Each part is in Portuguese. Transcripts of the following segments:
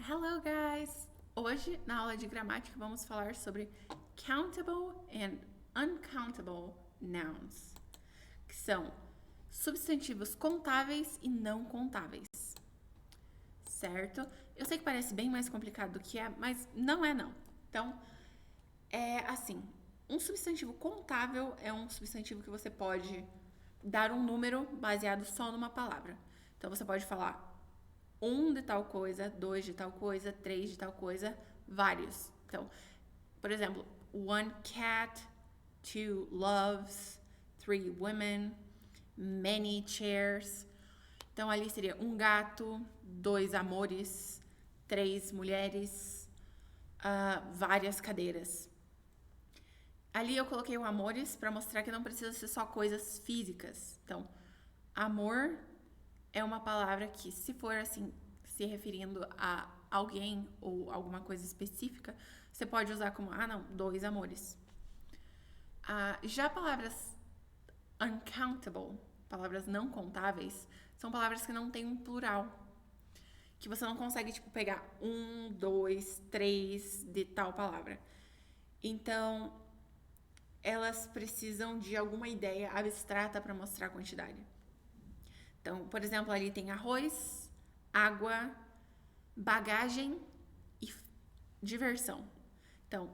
Hello, guys! Hoje, na aula de gramática, vamos falar sobre countable and uncountable nouns, que são substantivos contáveis e não contáveis, certo? Eu sei que parece bem mais complicado do que é, mas não é não. Então, é assim, um substantivo contável é um substantivo que você pode dar um número baseado só numa palavra. Então, você pode falar um de tal coisa, dois de tal coisa, três de tal coisa, vários. Então, por exemplo, one cat, two loves, three women, many chairs. Então, ali seria um gato, dois amores, três mulheres, várias cadeiras. Ali eu coloquei o amores para mostrar que não precisa ser só coisas físicas. Então, amor é uma palavra que, se for assim, se referindo a alguém ou alguma coisa específica, você pode usar como, dois amores. Já palavras uncountable, palavras não contáveis, são palavras que não têm um plural. Que você não consegue, pegar um, dois, três de tal palavra. Então, elas precisam de alguma ideia abstrata para mostrar a quantidade. Então, por exemplo, ali tem arroz, água, bagagem e diversão. Então,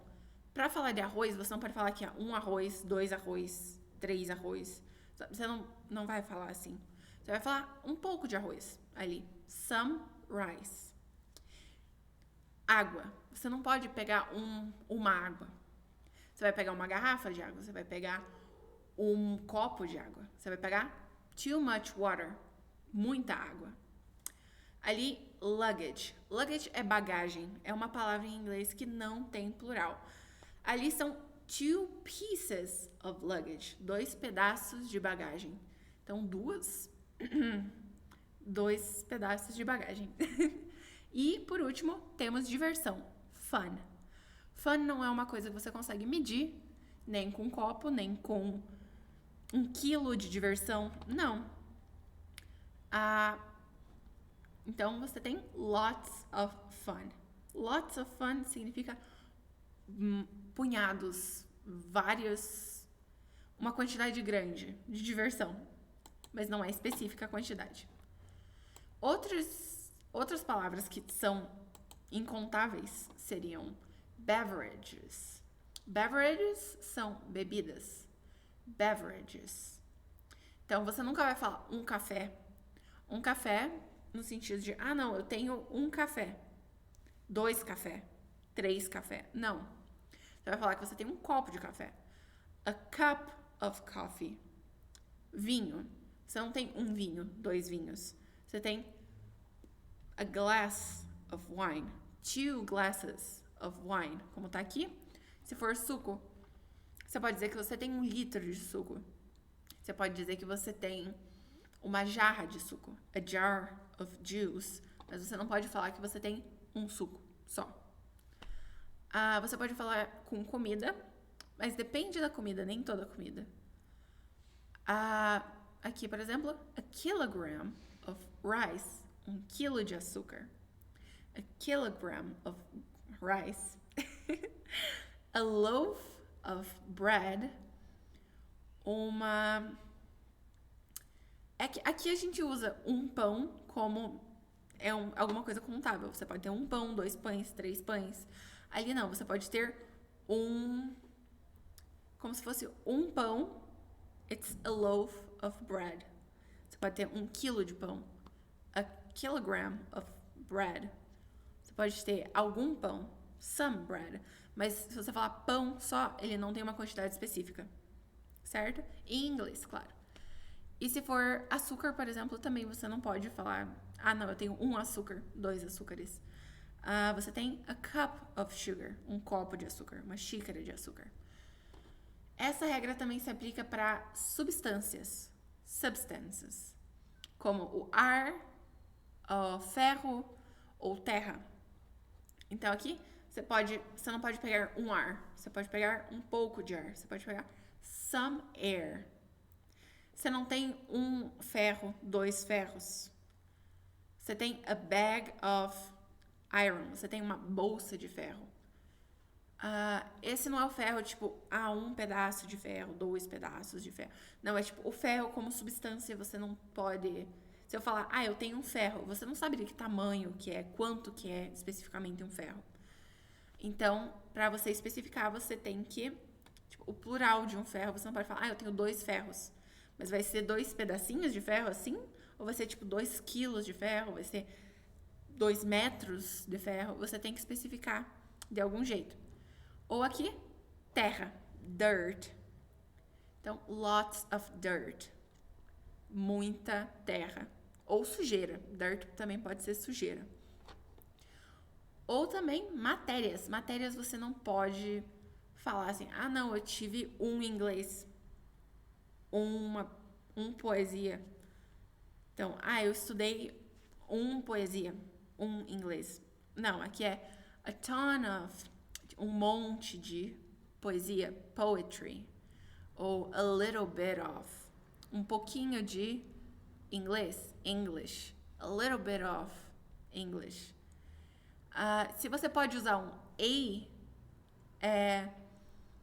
para falar de arroz, você não pode falar que é um arroz, dois arroz, três arroz. Você não vai falar assim. Você vai falar um pouco de arroz ali. Some rice. Água. Você não pode pegar uma água. Você vai pegar uma garrafa de água. Você vai pegar um copo de água. Você vai pegar too much water. Muita água. Ali, luggage. Luggage é bagagem. É uma palavra em inglês que não tem plural. Ali são two pieces of luggage. Dois pedaços de bagagem. Então, dois pedaços de bagagem. E, por último, temos diversão. Fun. Fun não é uma coisa que você consegue medir, nem com um copo, nem com 1 quilo de diversão. Não. Então, você tem lots of fun. Lots of fun significa punhados, vários, uma quantidade grande de diversão, mas não é específica a quantidade. Outras palavras que são incontáveis seriam beverages. Beverages são bebidas. Beverages. Então, você nunca vai falar um café. Um café no sentido de, eu tenho um café, 2 café, 3 café. Não. Você vai falar que você tem um copo de café. A cup of coffee. Vinho. Você não tem um vinho, 2 vinhos. Você tem a glass of wine. 2 glasses of wine. Como tá aqui. Se for suco, você pode dizer que você tem 1 litro de suco. Você pode dizer que você tem uma jarra de suco. A jar of juice. Mas você não pode falar que você tem um suco só. Você pode falar com comida, mas depende da comida, nem toda comida. Aqui, por exemplo, a kilogram of rice, 1 quilo de açúcar. A kilogram of rice. A loaf of bread. Aqui a gente usa um pão como alguma coisa contável. Você pode ter um pão, 2 pães, 3 pães. Ali não, você pode ter como se fosse um pão. It's a loaf of bread. Você pode ter 1 quilo de pão. A kilogram of bread. Você pode ter algum pão. Some bread. Mas se você falar pão só, ele não tem uma quantidade específica. Certo? Em inglês, claro. E se for açúcar, por exemplo, também você não pode falar, eu tenho 1 açúcar, 2 açúcares. Você tem a cup of sugar, um copo de açúcar, uma xícara de açúcar. Essa regra também se aplica para substâncias, substances, como o ar, o ferro ou terra. Então aqui você não pode pegar um ar, você pode pegar um pouco de ar, você pode pegar some air. Você não tem 1 ferro, 2 ferros. Você tem a bag of iron, você tem uma bolsa de ferro. Esse não é o ferro, tipo, um pedaço de ferro, 2 pedaços de ferro. Não, é tipo, o ferro como substância, você não pode... Se eu falar, eu tenho um ferro, você não sabe de que tamanho que é, quanto que é especificamente um ferro. Então, pra você especificar, você tem que... Tipo, o plural de um ferro, você não pode falar, eu tenho 2 ferros. Mas vai ser 2 pedacinhos de ferro assim? Ou vai ser, tipo, 2 quilos de ferro? Vai ser 2 metros de ferro? Você tem que especificar de algum jeito. Ou aqui, terra, dirt. Então, lots of dirt. Muita terra. Ou sujeira. Dirt também pode ser sujeira. Ou também matérias. Matérias você não pode falar assim, não, eu tive um inglês. Poesia. Então, eu estudei poesia. Inglês. Não, aqui é a ton of, um monte de poesia, poetry. Ou a little bit of, um pouquinho de inglês, English. A little bit of English. Se você pode usar um a,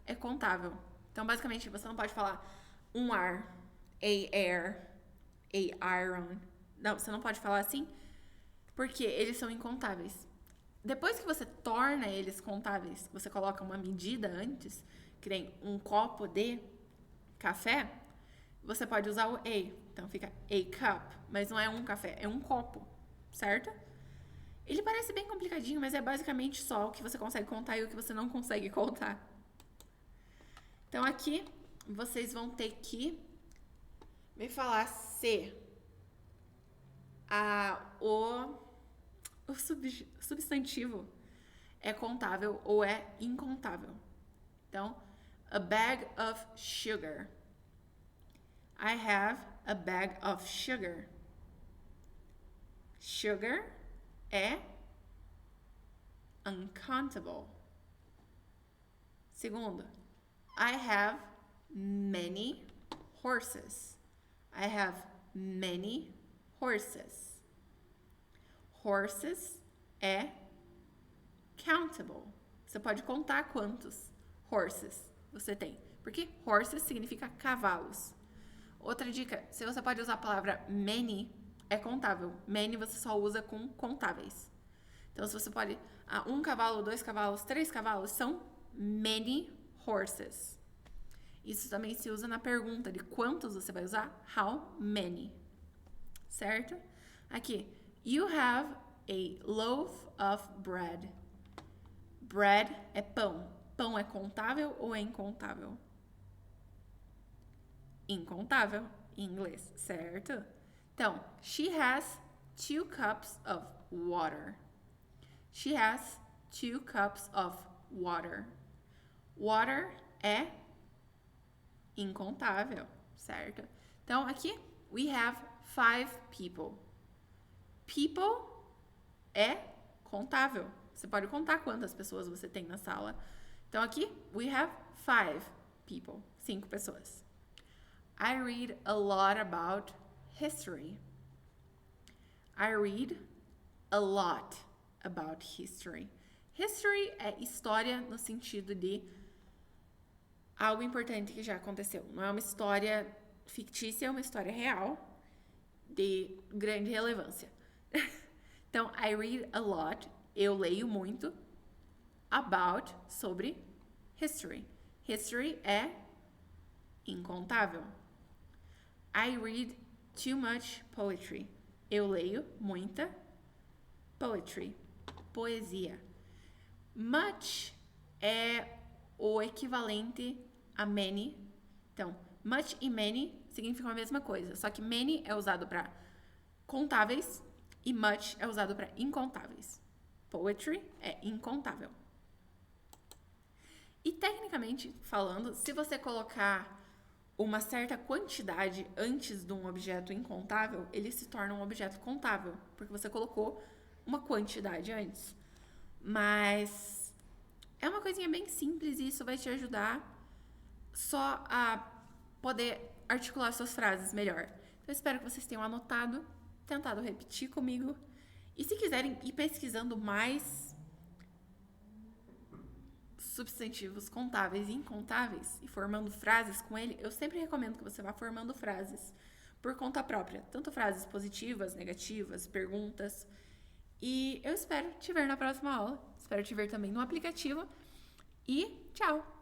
é contável. Então, basicamente, você não pode falar um ar, a air, a iron. Não, você não pode falar assim, porque eles são incontáveis. Depois que você torna eles contáveis, você coloca uma medida antes, que nem um copo de café, você pode usar o a. Então fica a cup, mas não é um café, é um copo, certo? Ele parece bem complicadinho, mas é basicamente só o que você consegue contar e o que você não consegue contar. Então aqui vocês vão ter que me falar se o substantivo é contável ou é incontável. Então, a bag of sugar. I have a bag of sugar. Sugar é uncountable. Segundo, I have many horses. I have many horses. Horses é countable. Você pode contar quantos horses você tem. Porque horses significa cavalos. Outra dica, se você pode usar a palavra many, é contável. Many você só usa com contáveis. Então, se você pode... 1 cavalo, 2 cavalos, 3 cavalos, são many horses. Isso também se usa na pergunta de quantos você vai usar. How many? Certo? Aqui. You have a loaf of bread. Bread é pão. Pão é contável ou é incontável? Incontável em inglês, certo? Então, she has 2 cups of water. She has 2 cups of water. Water é incontável, certo? Então, aqui, we have 5 people. People é contável. Você pode contar quantas pessoas você tem na sala. Então, aqui, we have 5 people. 5 pessoas. I read a lot about history. I read a lot about history. History é história no sentido de algo importante que já aconteceu. Não é uma história fictícia, é uma história real de grande relevância. Então, I read a lot, eu leio muito, about, sobre history. History é incontável. I read too much poetry. Eu leio muita poetry, poesia. Much é o equivalente a many. Então, much e many significam a mesma coisa, só que many é usado para contáveis e much é usado para incontáveis. Poetry é incontável. E tecnicamente falando, se você colocar uma certa quantidade antes de um objeto incontável, ele se torna um objeto contável, porque você colocou uma quantidade antes. Mas é uma coisinha bem simples e isso vai te ajudar só a poder articular suas frases melhor. Então, eu espero que vocês tenham anotado, tentado repetir comigo E se quiserem ir pesquisando mais substantivos contáveis e incontáveis e formando frases com ele, eu sempre recomendo que você vá formando frases por conta própria, tanto frases positivas, negativas, perguntas. E eu espero te ver na próxima aula. Espero te ver também no aplicativo. E tchau!